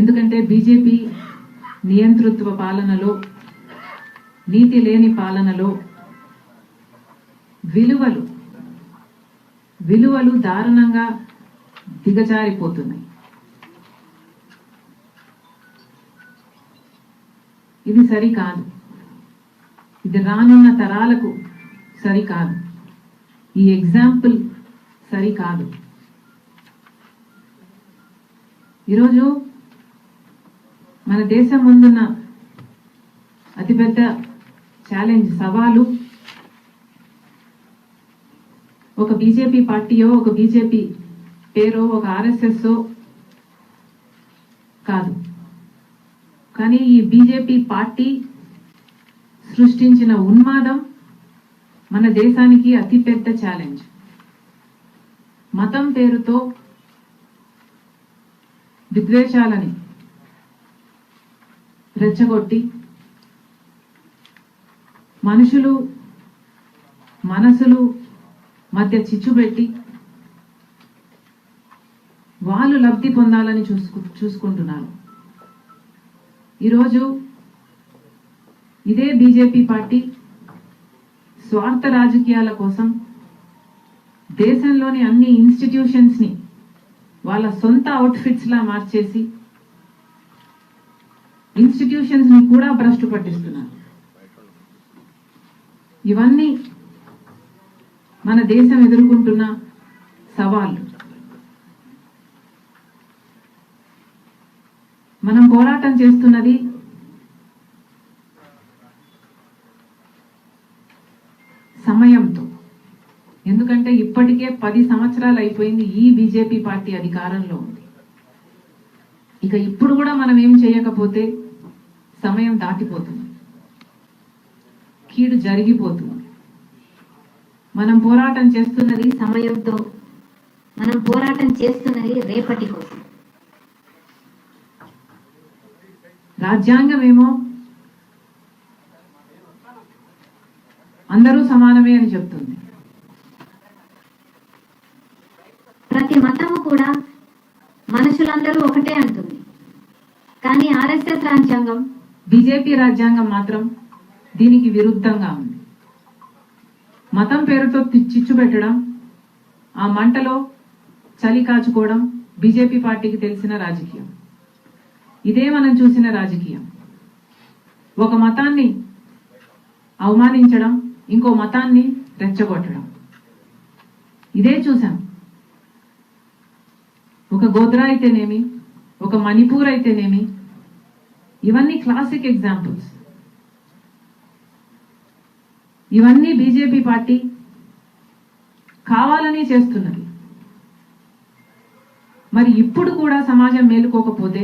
ఎందుకంటే బీజేపీ నియంతృత్వ పాలనలో, నీతి లేని పాలనలో విలువలు దారుణంగా దిగజారిపోతున్నాయి. ఇది సరికాదు. ఇది రానున్న తరాలకు సరికాదు. ఈ ఎగ్జాంపుల్ సరికాదు. ఈరోజు మన దేశం ముందున్న అతిపెద్ద ఛాలెంజ్, సవాలు ఒక బీజేపీ పార్టీయో, ఒక బీజేపీ పేరో, ఒక ఆర్ఎస్ఎస్ కాదు. కానీ ఈ బీజేపీ పార్టీ సృష్టించిన ఉన్మాదం మన దేశానికి అతిపెద్ద ఛాలెంజ్. మతం పేరుతో విద్వేషాలని రెచ్చగొట్టి మనసులు మధ్య చిచ్చుపెట్టి వాళ్ళు లబ్ధి పొందాలని చూసుకుంటున్నారు. ఈరోజు ఇదే బీజేపీ పార్టీ స్వార్థ రాజకీయాల కోసం దేశంలోని అన్ని ఇన్స్టిట్యూషన్స్ ని వాళ్ళ సొంత అవుట్ఫిట్స్ లా మార్చేసి ఇన్స్టిట్యూషన్స్ ని కూడా భ్రష్టు పట్టిస్తున్నారు. ఇవన్నీ మన దేశం ఎదుర్కొంటున్న సవాళ్లు. మనం పోరాటం చేస్తున్నది సమయంతో. ఎందుకంటే ఇప్పటికే 10 సంవత్సరాలు అయిపోయింది ఈ బీజేపీ పార్టీ అధికారంలో ఉంది. ఇక ఇప్పుడు కూడా మనం ఏం చేయకపోతే సమయం దాటిపోతుంది, కీడు జరిగిపోతుంది. మనం పోరాటం చేస్తున్నది సమయంతో, మనం పోరాటం చేస్తున్నది రేపటి కోసం. రాజ్యాంగం ఏమో అందరూ సమానమే అని చెప్తుంది. ప్రతి మతము కూడా మనుషులందరూ ఒకటే అంటుంది. కానీ ఆర్ఎస్ఎస్ రాజ్యాంగం, బీజేపీ రాజ్యాంగం మాత్రం దీనికి విరుద్ధంగా ఉంది. మతం పేరుతో చిచ్చు పెట్టడం, ఆ మంటలో చలి కాచుకోవడం బీజేపీ పార్టీకి తెలిసిన రాజకీయం. ఇదే మనం చూసిన రాజకీయం. ఒక మతాన్ని అవమానించడం, ఇంకో మతాన్ని రెచ్చగొట్టడం, ఇదే చూసాం. ఒక గోద్రా అయితేనేమి, ఒక మణిపూర్ అయితేనేమి, ఇవన్నీ క్లాసిక్ ఎగ్జాంపుల్స్. ఇవన్నీ బీజేపీ పార్టీ కావాలని చేస్తున్నది. మరి ఇప్పుడు కూడా సమాజం మేలుకోకపోతే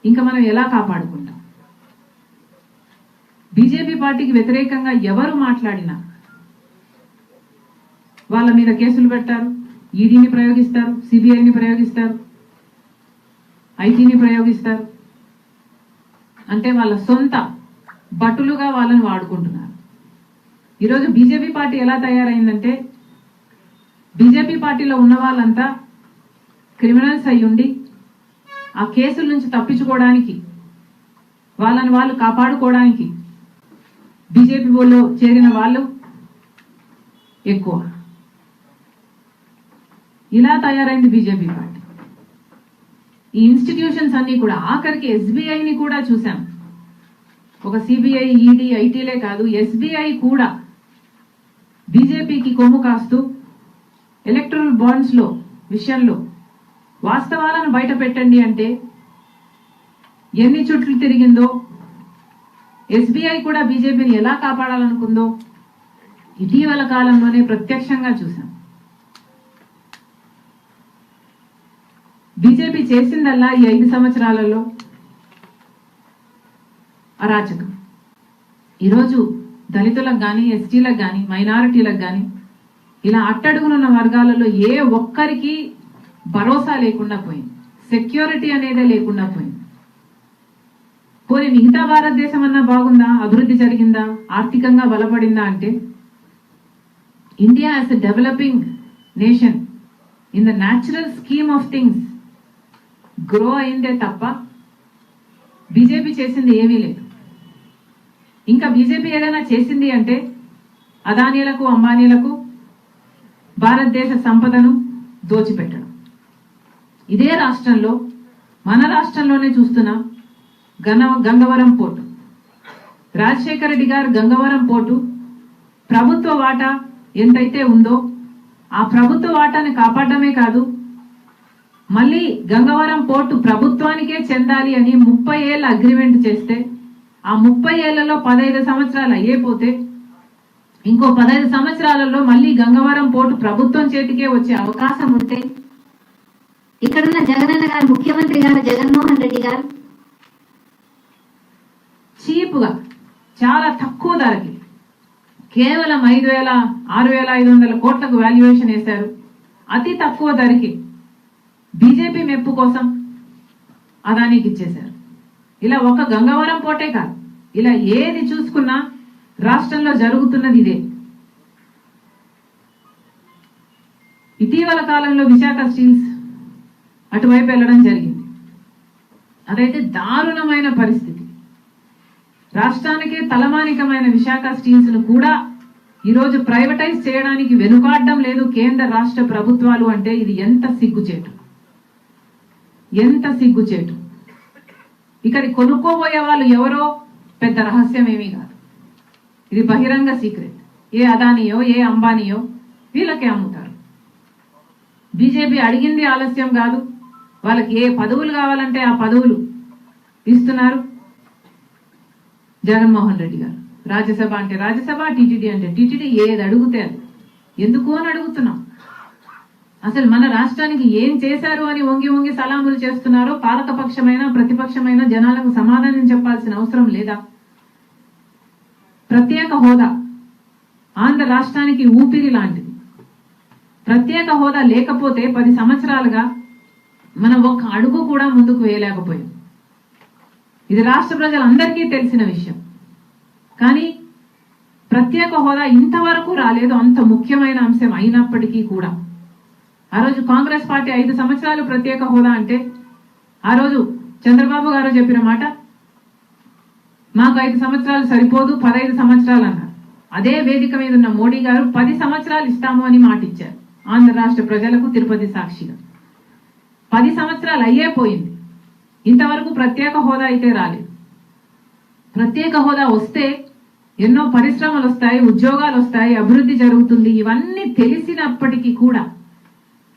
ఇంకా మనం ఎలా కాపాడుకుంటాం? బీజేపీ పార్టీకి వ్యతిరేకంగా ఎవరు మాట్లాడినా వాళ్ళ మీద కేసులు పెడతారు, ఈడీని ప్రయోగిస్తారు, సిబిఐని ప్రయోగిస్తారు, ఐటీని ప్రయోగిస్తారు. అంటే వాళ్ళ సొంత భటులుగా వాళ్ళని వాడుకుంటున్నారు. ఈరోజు బీజేపీ పార్టీ ఎలా తయారైందంటే, బీజేపీ పార్టీలో ఉన్న వాళ్ళంతా క్రిమినల్స్ అయ్యుండి ఆ కేసుల నుంచి తప్పించుకోవడానికి, వాళ్ళని వాళ్ళు కాపాడుకోవడానికి బీజేపీలో చేరిన వాళ్ళు ఎక్కువ. ఇలా తయారైంది బీజేపీ పార్టీ. ఈ ఇన్స్టిట్యూషన్స్ అన్ని కూడా, ఆఖరికి ఎస్బీఐని కూడా చూసాం. ఒక సిబిఐ, ఈడీ, ఐటీలే కాదు, ఎస్బీఐ కూడా బీజేపీకి కొమ్ము కాస్తూ ఎలక్టరల్ బాండ్స్ లో విషయంలో వాస్తవాలను బయట పెట్టండి అంటే ఎన్ని చుట్లు తిరిగిందో, ఎస్బీఐ కూడా బీజేపీని ఎలా కాపాడాలనుకుందో ఇటీవల కాలంలోనే ప్రత్యక్షంగా చూసాం. బీజేపీ చేసిందల్లా ఈ 5 సంవత్సరాలలో అరాచకం. ఈరోజు దళితులకు కానీ, ఎస్టీలకు కానీ, మైనారిటీలకు కానీ, ఇలా అట్టడుగునున్న వర్గాలలో ఏ ఒక్కరికి భరోసా లేకుండా పోయింది. సెక్యూరిటీ అనేదే లేకుండా పోయింది. పోనీ మిగతా భారతదేశం అన్నా బాగుందా, అభివృద్ధి జరిగిందా, ఆర్థికంగా బలపడిందా అంటే, India as a developing nation in the natural scheme of things grow అయిందే తప్ప బీజేపీ చేసింది ఏమీ లేదు. ఇంకా బీజేపీ ఏదైనా చేసింది అంటే అదానీలకు అంబానీలకు భారతదేశ సంపదను దోచిపెట్టడం. ఇదే రాష్ట్రంలో మన రాష్ట్రంలోనే చూస్తున్నాం. గంగవరం పోర్టు, రాజశేఖర రెడ్డి గారు గంగవరం పోర్టు ప్రభుత్వ వాటా ఎంతైతే ఉందో ఆ ప్రభుత్వ వాటాని కాపాడమే కాదు, మళ్ళీ గంగవరం పోర్టు ప్రభుత్వానికే చెందాలి అని 30 ఏళ్ల అగ్రిమెంట్ చేస్తే ఆ 30 ఏళ్లలో 15 సంవత్సరాలు అయ్యేపోతే ఇంకో 15 సంవత్సరాలలో మళ్ళీ గంగవరం పోర్టు ప్రభుత్వం చేతికే వచ్చే అవకాశం ఉంటే ఇక్కడున్న జగనన్న గారు, ముఖ్యమంత్రి గారు జగన్మోహన్ రెడ్డి గారు చీప్గా చాలా తక్కువ ధరకి కేవలం 6,500 కోట్లకు వాల్యుయేషన్ వేశారు. అతి తక్కువ ధరకి బీజేపీ మెప్పు కోసం అదానికి ఇచ్చేశారు. ఇలా ఒక గంగవరం పోర్టే కాదు, ఇలా ఏది చూసుకున్నా రాష్ట్రంలో జరుగుతున్నది ఇదే. ఇటీవల కాలంలో విశాఖ స్టీల్స్ అటువైపు వెళ్ళడం జరిగింది. అదైతే దారుణమైన పరిస్థితి. రాష్ట్రానికే తలమానికమైన విశాఖ స్టీల్స్ ను కూడా ఈరోజు ప్రైవేటైజ్ చేయడానికి వెనుకాడడం లేదు కేంద్ర రాష్ట్ర ప్రభుత్వాలు. అంటే ఇది ఎంత సిగ్గుచేటు, ఎంత సిగ్గుచేటు. ఇక్కడి కొనుక్కోబోయే వాళ్ళు ఎవరో పెద్ద రహస్యం ఏమీ కాదు, ఇది బహిరంగ సీక్రెట్. ఏ అదానియో ఏ అంబానీయో వీళ్ళకే అమ్ముతారు. బీజేపీ అడిగింది ఆలస్యం కాదు, వాళ్ళకి ఏ పదవులు కావాలంటే ఆ పదవులు ఇస్తున్నారు. జగన్మోహన్ రెడ్డి గారు రాజ్యసభ అంటే రాజ్యసభ, టీటీడీ అంటే టీటీడీ, ఏది అడిగితే అది. ఎందుకు అని అడుగుతున్నాం. అసలు మన రాష్ట్రానికి ఏం చేశారు అని వంగి వంగి సలాములు చేస్తున్నారో పాలకపక్షమైన ప్రతిపక్షమైన జనాలకు సమాధానం చెప్పాల్సిన అవసరం లేదా? ప్రత్యేక హోదా ఆంధ్ర రాష్ట్రానికి ఊపిరి లాంటిది. ప్రత్యేక హోదా లేకపోతే 10 సంవత్సరాలుగా మనం ఒక్క అడుగు కూడా ముందుకు వేయలేకపోయాం. ఇది రాష్ట్ర ప్రజలందరికీ తెలిసిన విషయం. కానీ ప్రత్యేక హోదా ఇంతవరకు రాలేదు, అంత ముఖ్యమైన అంశం అయినప్పటికీ కూడా. ఆ రోజు కాంగ్రెస్ పార్టీ 5 సంవత్సరాలు ప్రత్యేక హోదా అంటే ఆ రోజు చంద్రబాబు గారు చెప్పిన మాట, మాకు 5 సంవత్సరాలు సరిపోదు 15 సంవత్సరాలు అన్నారు. అదే వేదిక మీద ఉన్న మోడీ గారు 10 సంవత్సరాలు ఇస్తాము అని మాట ఇచ్చారు ఆంధ్ర రాష్ట్ర ప్రజలకు తిరుపతి సాక్షిగా. 10 సంవత్సరాలు అయ్యే పోయింది, ఇంతవరకు ప్రత్యేక హోదా అయితే రాలేదు. ప్రత్యేక హోదా వస్తే ఎన్నో పరిశ్రమలు వస్తాయి, ఉద్యోగాలు వస్తాయి, అభివృద్ధి జరుగుతుంది. ఇవన్నీ తెలిసినప్పటికీ కూడా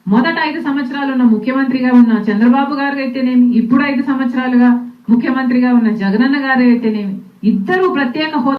మొదట 5 సంవత్సరాలు ఉన్న ముఖ్యమంత్రిగా ఉన్న చంద్రబాబు గారు అయితేనేమి, ఇప్పుడు 5 సంవత్సరాలుగా ముఖ్యమంత్రిగా ఉన్న జగనన్న గారు అయితేనేమి, ఇద్దరు ప్రత్యేక హోదా